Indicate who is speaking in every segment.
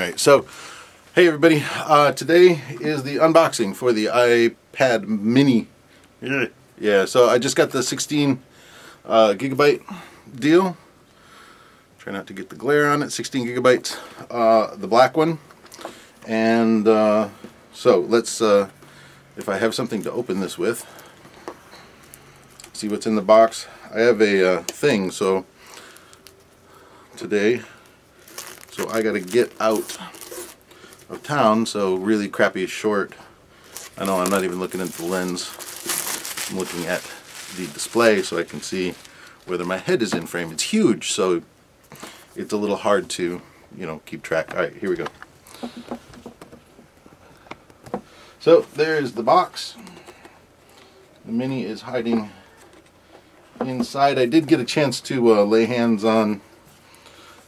Speaker 1: Alright, so hey everybody, today is the unboxing for the iPad mini. Yeah, so I just got the 16 gigabyte deal. Try not to get the glare on it. 16 gigabytes, the black one. And so let's, if I have something to open this with, see what's in the box. I have a thing, so today, so I gotta get out of town, so really crappy short. I know I'm not even looking into the lens. I'm looking at the display so I can see whether my head is in frame. It's huge, so it's a little hard to, you know, keep track. Alright, here we go. So there's the box. The mini is hiding inside. I did get a chance to lay hands on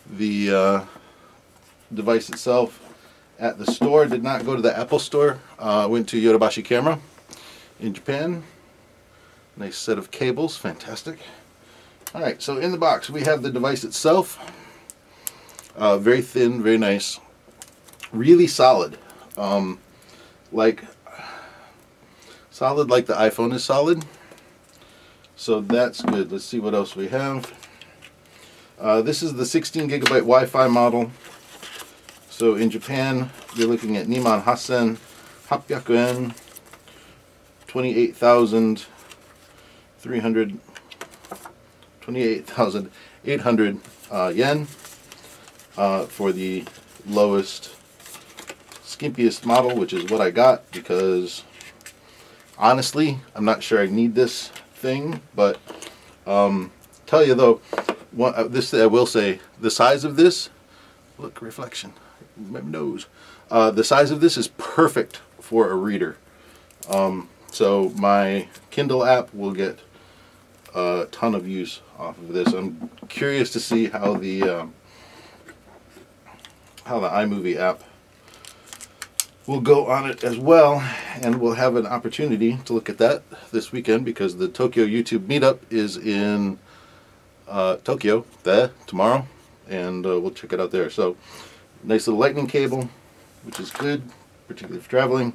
Speaker 1: the device itself at the store. Did not go to the Apple store. Went to Yodobashi Camera in Japan. Nice set of cables, fantastic. Alright, so in the box we have the device itself. Very thin, very nice. Really solid. Solid like the iPhone is solid. So that's good. Let's see what else we have. This is the 16 gigabyte Wi-Fi model. So in Japan, you're looking at 28,800 yen, 28,800 yen for the lowest, skimpiest model, which is what I got because honestly, I'm not sure I need this thing, but tell you though, this I will say, the size of this, look, reflection, my nose. The size of this is perfect for a reader. So my Kindle app will get a ton of use off of this. I'm curious to see how the iMovie app will go on it as well, and we'll have an opportunity to look at that this weekend because the Tokyo YouTube meetup is in Tokyo tomorrow, and we'll check it out there. So nice little lightning cable, which is good, particularly for traveling,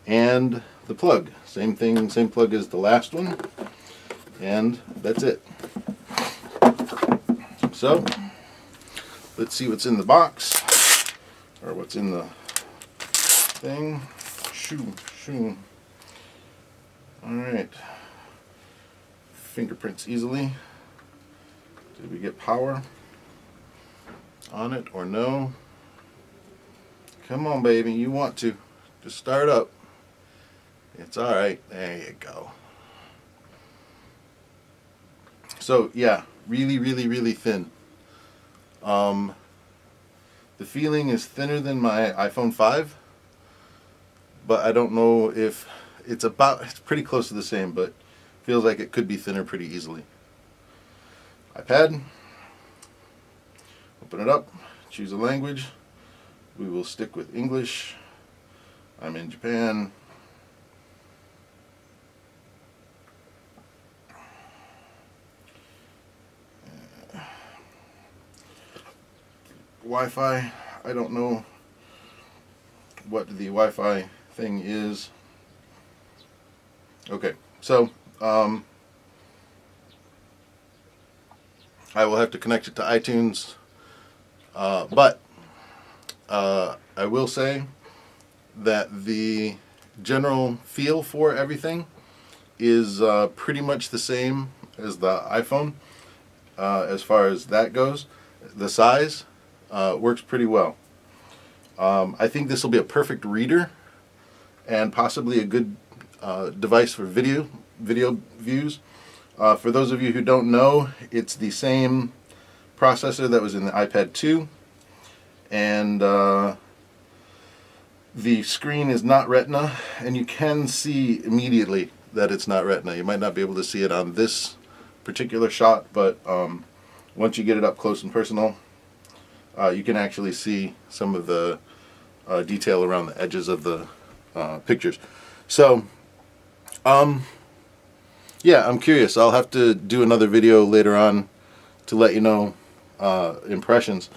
Speaker 1: and the plug, same thing, same plug as the last one, and that's it. So let's see what's in the box, or what's in the thing. Shoo. Alright. Fingerprints easily. Did we get power on it or no? Come on, baby, you want to. Just start up. It's alright. There you go. So, yeah, really thin. The feeling is thinner than my iPhone 5, but I don't know if it's pretty close to the same, but feels like it could be thinner pretty easily. iPad. Open it up. Choose a language. We will stick with English. I'm in Japan. Wi-Fi. I don't know what the Wi-Fi thing is. Okay, so I will have to connect it to iTunes, but I will say that the general feel for everything is pretty much the same as the iPhone as far as that goes. The size works pretty well. I think this will be a perfect reader and possibly a good device for video views. For those of you who don't know, it's the same processor that was in the iPad 2, and the screen is not Retina, and you can see immediately that it's not Retina. You might not be able to see it on this particular shot, but once you get it up close and personal, you can actually see some of the detail around the edges of the pictures. So yeah, I'm curious. I'll have to do another video later on to let you know impressions.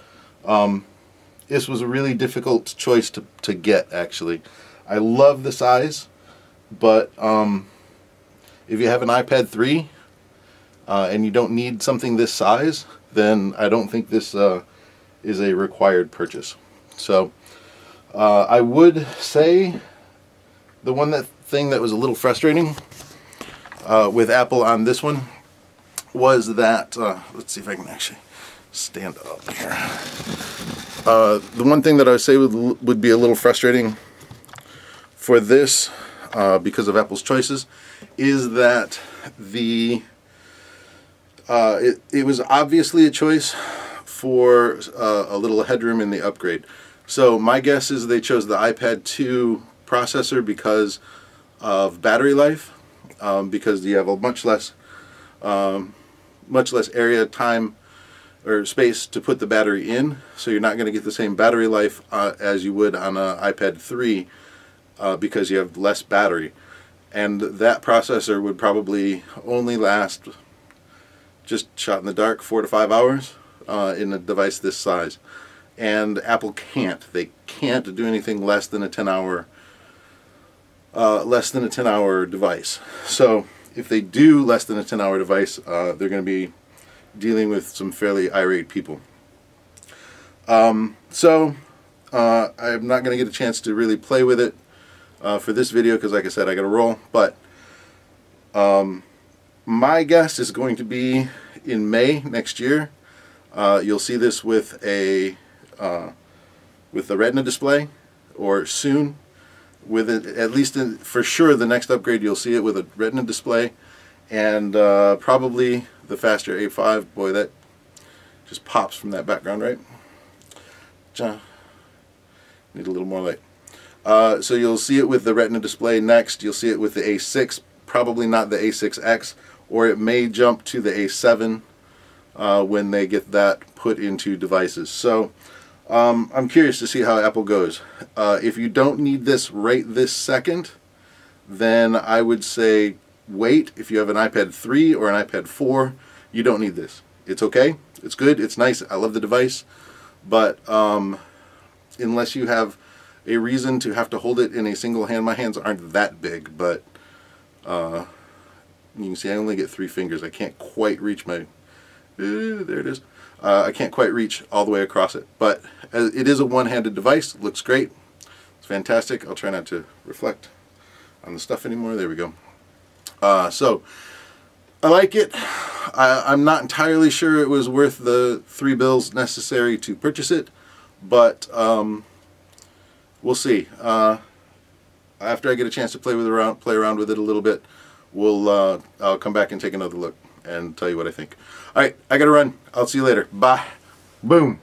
Speaker 1: this was a really difficult choice to get, actually. I love the size, but if you have an iPad 3 and you don't need something this size, then I don't think this is a required purchase. So I would say the thing that was a little frustrating with Apple on this one was that, let's see if I can actually stand up here. The one thing that I would say would be a little frustrating for this, because of Apple's choices, is that it was obviously a choice for a little headroom in the upgrade. So my guess is they chose the iPad 2 processor because of battery life, because you have a much less area, time, or space to put the battery in, so you're not going to get the same battery life as you would on an iPad 3 because you have less battery. And that processor would probably only last, just shot in the dark, 4 to 5 hours in a device this size. And Apple can't. They can't do anything less than a 10-hour device. So if they do less than a 10-hour device, they're going to be dealing with some fairly irate people. I'm not going to get a chance to really play with it for this video because, like I said, I got to roll. But my guess is going to be in May next year. You'll see this with the Retina display, or soon. With it, at least for sure, the next upgrade you'll see it with a Retina display, and probably the faster A5. Boy, that just pops from that background, right? Need a little more light. So you'll see it with the Retina display next. You'll see it with the A6, probably not the A6X, or it may jump to the A7 when they get that put into devices. So I'm curious to see how Apple goes. If you don't need this right this second, then I would say wait. If you have an iPad 3 or an iPad 4, you don't need this. It's okay. It's good. It's nice. I love the device. But unless you have a reason to have to hold it in a single hand, my hands aren't that big, but you can see I only get 3 fingers. I can't quite reach my... there it is. I can't quite reach all the way across it, but it is a one-handed device. It looks great. It's fantastic. I'll try not to reflect on the stuff anymore. There we go. So I like it. I'm not entirely sure it was worth the $3 necessary to purchase it, but we'll see. After I get a chance to play around with it a little bit, I'll come back and take another look and tell you what I think. Alright, I gotta run. I'll see you later. Bye. Boom.